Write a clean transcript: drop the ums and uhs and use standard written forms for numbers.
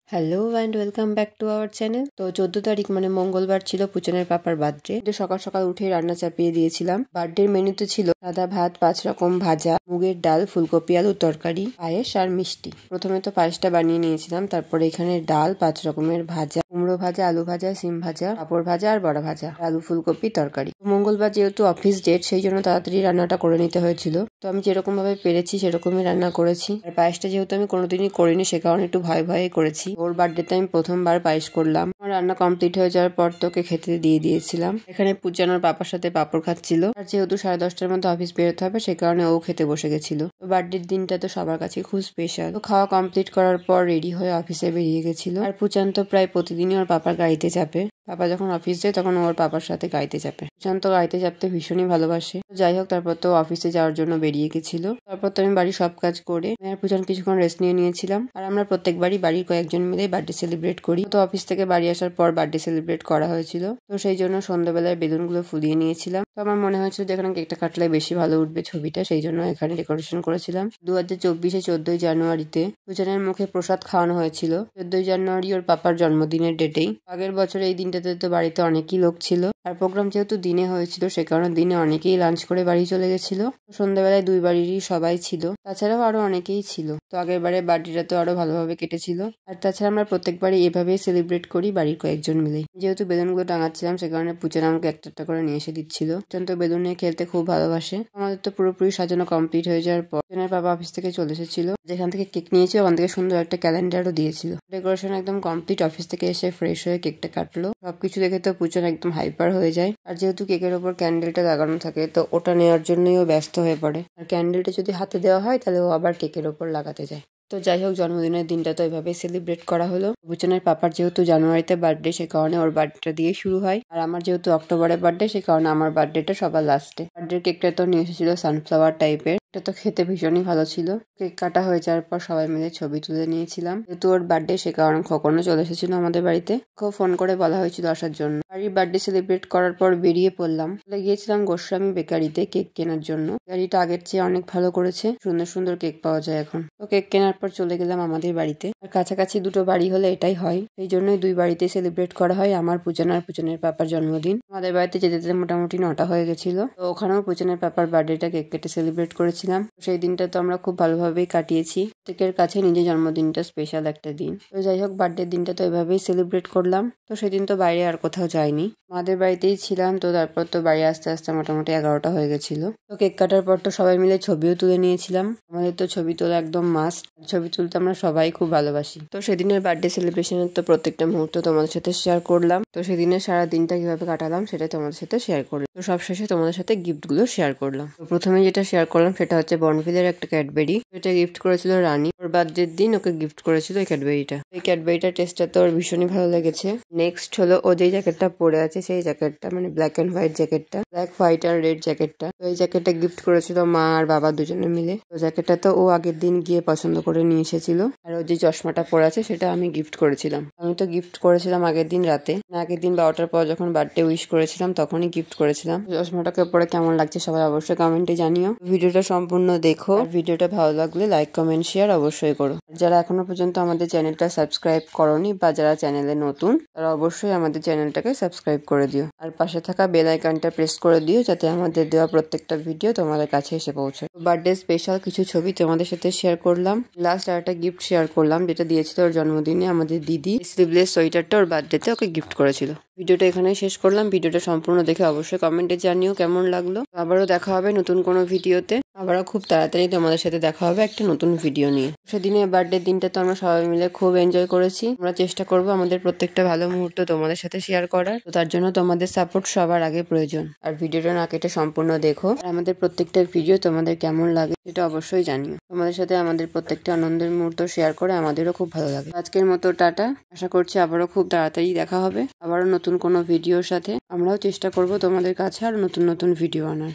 Hello and welcome back to our channel. তো 14 তারিখ মানে মঙ্গলবার ছিল পুচনের পাপার বার্থডে। তো সকাল সকাল উঠে রান্না চাপিয়ে দিয়েছিলাম। বার্থডের মেনুতে ছিল সাদা ভাত, 5 রকম ভাজা, মুগের ডাল, ফুলকপি আলুর তরকারি, পায়েস আর মিষ্টি। প্রথমে তো পায়েসটা বানিয়ে নিয়েছিলাম, তারপরে এখানে ডাল, 5 রকমের ভাজা, কুমড়ো ভাজা, আলু ভাজা, সিম ভাজা, পাঁপড় ভাজা আর বড়া ভাজা, আলু ফুলকপি তরকারি। মঙ্গলবার যেহেতু অফিস ডেট, সেই জন্য তাড়াতাড়ি রান্নাটা করে নিতে হয়েছিল। তো আমি যেরকম ভাবে পেরেছি সেরকমই রান্না করেছি। আর পায়েসটা যেহেতু আমি কোনোদিনই করিনি, সে কারণে একটু ভয় ভয়ে করেছি। ওর বার্থডেতে আমি প্রথমবার পায়েস করলাম। আমার রান্না কমপ্লিট হয়ে যাওয়ার পর তোকে খেতে দিয়ে দিয়েছিলাম। এখানে পূজানোর পাপার সাথে পাঁপড় খাচ্ছিল। আর যেহেতু 10:30টার মধ্যে অফিস বেরোতে হবে, সে কারণে ও খেতে বসে গেছিল। তো বার্থডের দিনটা তো সবার কাছে খুব স্পেশাল। তো খাওয়া কমপ্লিট করার পর রেডি হয়ে অফিসে বেরিয়ে গেছিল। আর পূজান তো প্রায় প্রতিদিনই ওর পাপার গাড়িতে চাপে। পাপা যখন অফিস যায় তখন ওর পাপার সাথে গাড়িতে চাপে। পূজান তো গাড়িতে চাপতে ভীষণই ভালোবাসে। যাই হোক, তারপর তো অফিসে যাওয়ার জন্য বেরিয়ে গেছিল। তারপর তো আমি বাড়ির সব কাজ করে পূজান কিছুক্ষণ রেস্ট নিয়ে নিয়েছিলাম। আর আমরা প্রত্যেকবারই বাড়ির কয়েকজন মিলে বার্থডে সেলিব্রেট করি। তো অফিস থেকে বাড়ি আসার পর বার্থডে সেলিব্রেট করা হয়েছিল। তো সেই জন্য সন্ধ্যাবেলায় বেলুনগুলো ফুলিয়ে নিয়েছিলাম। তো আমার মনে হয়েছিল যে এখানে কেকটা কাটলে বেশি ভালো উঠবে ছবিটা, সেই জন্য এখানে ডেকোরেশন করেছিলাম। 2024 14 জানুয়ারিতে পূজানের মুখে প্রসাদ খাওয়ানো হয়েছিল। 14 জানুয়ারি ওর পাপার জন্মদিনের ডেটেই। আগের বছর এই দিনটাতে তো বাড়িতে অনেকই লোক ছিল। আর প্রোগ্রাম যেহেতু দিনে হয়েছিল, সে কারণে দিনে অনেকেই লাঞ্চ করে বাড়ি চলে গেছিল। সন্ধ্যাবেলায় দুই বাড়িরই সবাই ছিল, তাছাড়াও আরো অনেকেই ছিল। তো আগের বারে বার্থডেটা তো আরো ভালোভাবে কেটেছিল। আর তাছাড়া আমরা প্রত্যেকবারই এভাবেই সেলিব্রেট করি বাড়ির কয়েকজন মিলেই। যেহেতু বেলুনগুলো টাঙাচ্ছিলাম, সে কারণে পূজান আমাকে একটা একটা করে নিয়ে এসে দিচ্ছিল। পূজান তো বেলুন নিয়ে খেলতে খুব ভালোবাসে। আমাদের তো পুরোপুরি সাজানো কমপ্লিট হয়ে যাওয়ার পর পূজানের বাবা অফিস থেকে চলে এসেছিল। যেখান থেকে কেক নিয়েছে ওখান থেকে সুন্দর একটা ক্যালেন্ডারও দিয়েছিল। ডেকোরেশন একদম কমপ্লিট। অফিস থেকে এসে ফ্রেশ হয়ে কেকটা কাটলো। সবকিছু দেখে তো পূজান একদম হাইপার হয়ে যায়। আর যেহেতু কেকের ওপর ক্যান্ডেলটা লাগানো থাকে, তো ওটা নেওয়ার জন্যই ও ব্যস্ত হয়ে পড়ে। আর ক্যান্ডেলটা যদি হাতে দেওয়া হয়, তাহলে ও আবার কেকের ওপর লাগাতে যায়। তো যাই হোক, জন্মদিনের দিনটা তো এভাবে সেলিব্রেট করা হলো। পূজানের পাপার যেহেতু জানুয়ারিতে বার্থডে, সে কারণে ওর বার্থডেটা দিয়ে শুরু হয়। আর আমার যেহেতু অক্টোবরে বার্থডে, সে কারণে আমার বার্থডেটা সবার লাস্টে। বার্থডের কেকটা তো নিয়ে এসেছিল সানফ্লাওয়ার টাইপের। এটা তো খেতে ভীষণই ভালো ছিল। কেক কাটা হয়ে যাওয়ার পর সবাই মিলে ছবি তুলে নিয়েছিলাম। যেহেতু ওর বার্থডে, সে কারণে খোকনও চলে এসেছিল আমাদের বাড়িতে। খুব ফোন করে বলা হয়েছিল আসার জন্য। বাড়ির বার্থডে সেলিব্রেট করার পর বেরিয়ে পড়লাম। গিয়েছিলাম গোস্বামী বেকারিতে কেক কেনার জন্য। বেকারিটা আগের চেয়ে অনেক ভালো করেছে, সুন্দর সুন্দর কেক পাওয়া যায় এখন। তো কেক কেনার পর চলে গেলাম আমাদের বাড়িতে। আর কাছাকাছি দুটো বাড়ি হলে এটাই হয়, সেই জন্যই দুই বাড়িতে সেলিব্রেট করা হয় আমার পূজন আর পূজনের পাপার জন্মদিন। আমাদের বাড়িতে যেতে যেতে মোটামুটি 9টা হয়ে গেছিল। তো ওখানেও পূজনের পাপার বার্থডেটা কেক কেটে সেলিব্রেট করেছিলাম। সেই দিনটা তো আমরা খুব ভালোভাবেই কাটিয়েছি। প্রত্যেকের কাছে নিজের জন্মদিনটা স্পেশাল একটা দিন। তো যাই হোক, বার্থডের দিনটা তো এভাবেই সেলিব্রেট করলাম। তো সেদিন তো বাইরে আর কোথাও যাইনি, আমাদের বাড়িতেই ছিলাম। তো তারপর তো বাড়ি আসতে আসতে মোটামুটি 11টা হয়ে গেছিল। তো কেক কাটার পর তো সবাই মিলে ছবিও তুলে নিয়েছিলাম। আমাদের তো ছবি তোলা একদম মাস্ট। ছবি তুলতে আমরা সবাই খুব ভালোবাসি। তো সেদিনের বার্থডে সেলিব্রেশনের তো প্রত্যেকটা মুহূর্ত তোমাদের সাথে শেয়ার করলাম। তো সেদিনের সারা দিনটা কিভাবে কাটালাম সেটা তোমাদের সাথে শেয়ার করলাম। তো সবশেষে তোমাদের সাথে গিফটগুলো শেয়ার করলাম। তো প্রথমে যেটা শেয়ার করলাম সেটা হচ্ছে বর্নভিলের একটা ক্যাডবেরি। এটা গিফট করেছিল রানী। ওর বার্থডের দিন ওকে গিফট করেছিল এই ক্যাডবেরিটা। এই ক্যাডবেরিটার টেস্টটা তো ওর ভীষণই ভালো লেগেছে। নেক্সট হলো ও যেই জ্যাকেটটা পরে আছে, সেই জ্যাকেটটা মানে ব্ল্যাক অ্যান্ড হোয়াইট জ্যাকেটটা, ব্ল্যাক হোয়াইট আর রেড জ্যাকেটটা। তো এই জ্যাকেটটা গিফট করেছিল মা আর বাবা দুজনে মিলে। তো জ্যাকেটটা তো ও আগের দিন গিয়ে পছন্দ করে নিয়ে এসেছিল। আর ও যে চশমাটা পরে আছে সেটা আমি গিফট করেছিলাম। আমি তো গিফট করেছিলাম আগের দিন রাতে, আগের দিন 12টার পর যখন বার্থডে উইশ করেছিলাম তখনই গিফট করেছিলাম। চশমাটাকে পরে কেমন লাগছে সবাই অবশ্যই কমেন্টে জানিও। ভিডিওটা সম্পূর্ণ দেখো। ভিডিওটা ভালো লাগলে লাইক কমেন্ট শেয়ার অবশ্যই করো। যারা এখনো পর্যন্ত আমাদের চ্যানেলটা সাবস্ক্রাইব করোনি বা যারা চ্যানেলে নতুন, তারা অবশ্যই আমাদের চ্যানেলটাকে সাবস্ক্রাইব করে দিও। আর পাশে থাকা বেল আইকনটা প্রেস করে দিও, যাতে আমাদের দেওয়া প্রত্যেকটা ভিডিও তোমাদের কাছে এসে পৌঁছায়। বার্থডে স্পেশাল কিছু ছবি তোমাদের সাথে শেয়ার করলাম। লাস্ট আর একটা গিফট শেয়ার করলাম, যেটা দিয়েছিল ওর জন্মদিনে আমাদের দিদি। স্লিভলেস সোয়েটারটা ওর বার্থডেতে ওকে গিফট করেছিল। ভিডিওটা এখানেই শেষ করলাম। ভিডিওটা সম্পূর্ণ দেখে অবশ্যই কমেন্টে জানিও কেমন লাগলো। আবারও দেখা হবে নতুন কোনো ভিডিওতে। আবারও খুব তাড়াতাড়ি তোমাদের সাথে দেখা হবে একটা নতুন ভিডিও নিয়ে। সেদিনে বার্থডে দিনটা তো আমরা সবাই মিলে খুব এনজয় করেছি। আমরা চেষ্টা করবো আমাদের প্রত্যেকটা ভালো মুহূর্ত তোমাদের সাথে শেয়ার করার। তো তার জন্য তোমাদের সাপোর্ট সবার আগে প্রয়োজন। আর ভিডিওটা না কেটে সম্পূর্ণ দেখো। আর আমাদের প্রত্যেকটা ভিডিও তোমাদের কেমন লাগে সেটা অবশ্যই জানিও। তোমাদের সাথে আমাদের প্রত্যেকটা আনন্দের মুহূর্ত শেয়ার করে আমাদেরও খুব ভালো লাগে। আজকের মতো টাটা। আশা করছি আবারও খুব তাড়াতাড়ি দেখা হবে আবারও নতুন কোনো ভিডিওর সাথে। আমরাও চেষ্টা করব তোমাদের কাছে আর নতুন নতুন ভিডিও আনার।